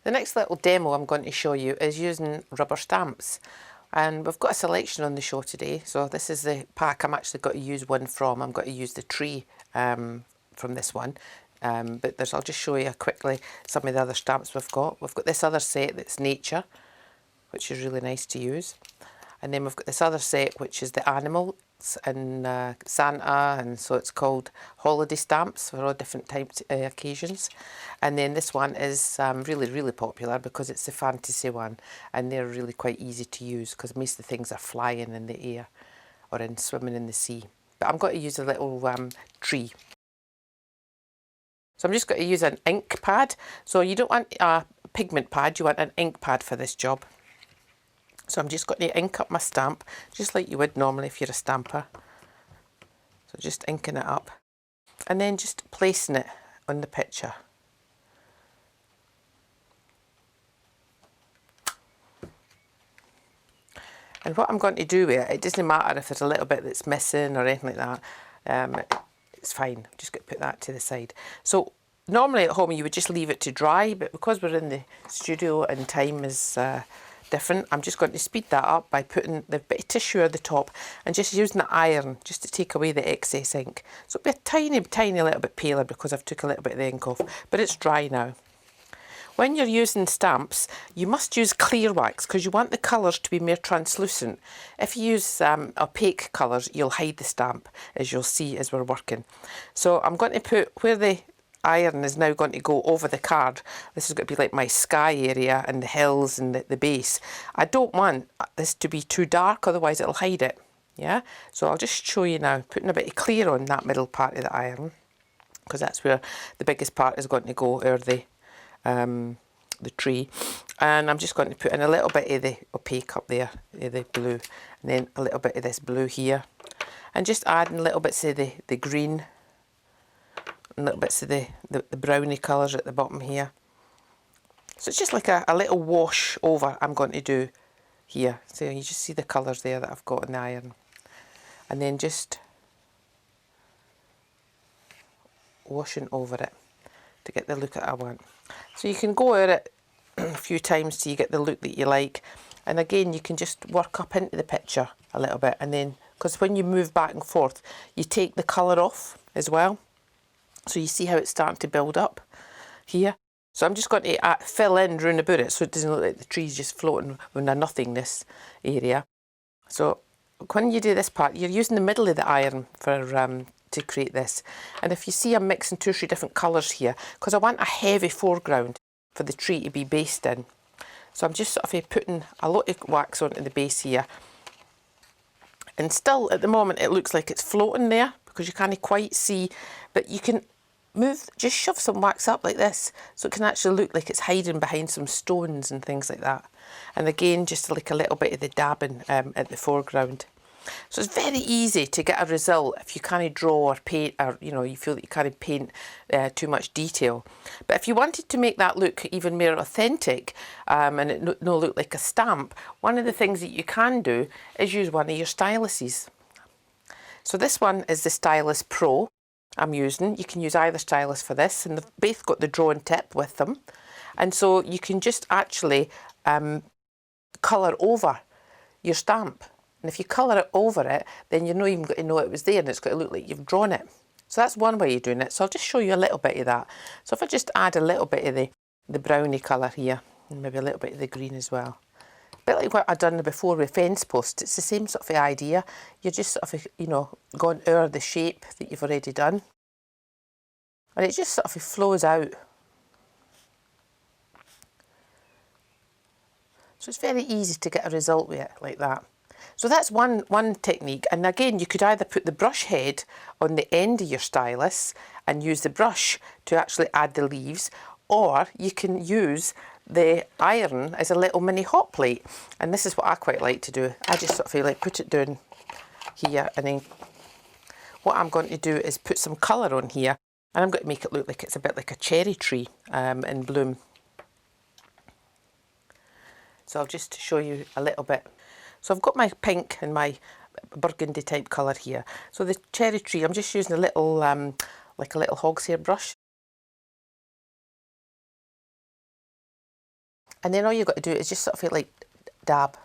The next little demo I'm going to show you is using rubber stamps, and we've got a selection on the show today. So this is the pack I'm actually got to use one from. I'm going to use the tree from this one, but I'll just show you quickly some of the other stamps we've got. We've got this other set that's nature, which is really nice to use. And then we've got this other set which is the animals and Santa, and so it's called holiday stamps for all different types occasions. And then this one is really popular because it's the fantasy one, and they're really quite easy to use because most of the things are flying in the air or swimming in the sea. But I'm going to use a little tree. So I'm just going to use an ink pad. So you don't want a pigment pad, you want an ink pad for this job. So I'm just going to ink up my stamp, just like you would normally if you're a stamper. So just inking it up, and then just placing it on the picture. And what I'm going to do with it, it doesn't matter if there's a little bit that's missing or anything like that, it's fine. I'm just going to put that to the side. So normally at home you would just leave it to dry, but because we're in the studio and time is different, I'm just going to speed that up by putting the bit of tissue at the top and just using the iron just to take away the excess ink. So it'll be a tiny little bit paler because I've took a little bit of the ink off, but it's dry now. When you're using stamps, you must use clear wax because you want the colours to be more translucent. If you use opaque colours, you'll hide the stamp, as you'll see as we're working. So I'm going to put where the iron is now going to go over the card. This is going to be like my sky area and the hills and the base. I don't want this to be too dark, otherwise it'll hide it. Yeah, so I'll just show you now, putting a bit of clear on that middle part of the iron, because that's where the biggest part is going to go, or the tree. And I'm just going to put in a little bit of the opaque up there, the blue, and then a little bit of this blue here, and just adding little bits of the green, and little bits of the browny colours at the bottom here. So it's just like a little wash over I'm going to do here. So you just see the colours there that I've got in the iron. And then just washing over it to get the look that I want. So you can go at it a few times till you get the look that you like. And again, you can just work up into the picture a little bit. And then, because when you move back and forth, you take the colour off as well. So you see how it's starting to build up here. So I'm just going to fill in round about it so it doesn't look like the tree's just floating in a nothingness area. So when you do this part, you're using the middle of the iron for to create this. And if you see, I'm mixing 2 or 3 different colours here because I want a heavy foreground for the tree to be based in. So I'm just sort of putting a lot of wax onto the base here. And still at the moment it looks like it's floating there because you can't quite see, but you can just shove some wax up like this so it can actually look like it's hiding behind some stones and things like that. And again, just like a little bit of the dabbing at the foreground. So it's very easy to get a result if you can't draw or paint, or you feel that you can't paint too much detail. But if you wanted to make that look even more authentic and it no look like a stamp, one of the things that you can do is use one of your styluses. So this one is the Stylus Pro I'm using. You can use either stylus for this, and they've both got the drawing tip with them. And so you can just actually colour over your stamp. And if you colour it over it, then you're not even going to know it was there, and it's going to look like you've drawn it. So that's one way of doing it. So I'll just show you a little bit of that. So if I just add a little bit of the browny colour here, and maybe a little bit of the green as well. A bit like what I've done before with fence posts. It's the same sort of idea. You're just sort of, going over the shape that you've already done. And it just sort of flows out. So it's very easy to get a result with it like that. So that's one technique. And again, you could either put the brush head on the end of your stylus and use the brush to actually add the leaves, or you can use the iron as a little mini hot plate. And this is what I quite like to do. I just sort of put it down here, and then what I'm going to do is put some colour on here, and I'm going to make it look like it's a bit like a cherry tree in bloom. So I'll just show you a little bit. So I've got my pink and my burgundy type colour here. So the cherry tree, I'm just using a little like a little hog's hair brush. And then all you've got to do is just sort of like dab.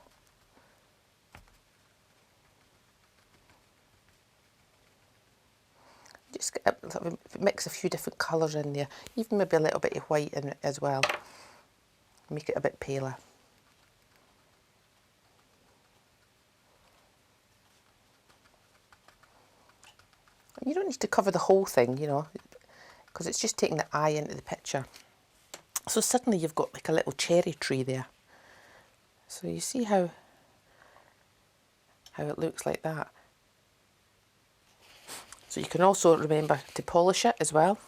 Just sort of mix a few different colours in there, even maybe a little bit of white in it as well. Make it a bit paler. You don't need to cover the whole thing, you know, because it's just taking the eye into the picture. So suddenly you've got like a little cherry tree there. So you see how it looks like that. So you can also remember to polish it as well.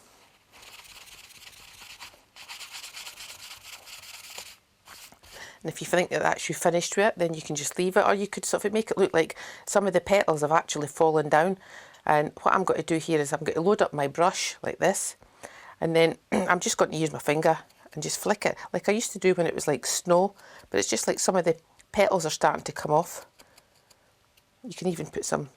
And if you think that that's you finished with it, then you can just leave it, or you could sort of make it look like some of the petals have actually fallen down. And what I'm going to do here is I'm going to load up my brush like this, and then I'm just going to use my finger and just flick it like I used to do when it was like snow, but it's just like some of the petals are starting to come off. You can even put some,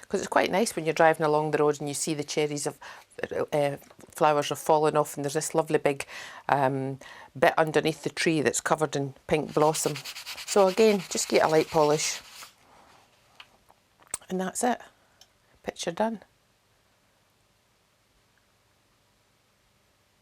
because it's quite nice when you're driving along the road and you see the cherries of flowers are falling off, and there's this lovely big bit underneath the tree that's covered in pink blossom. So again, just get a light polish, and that's it. Picture done.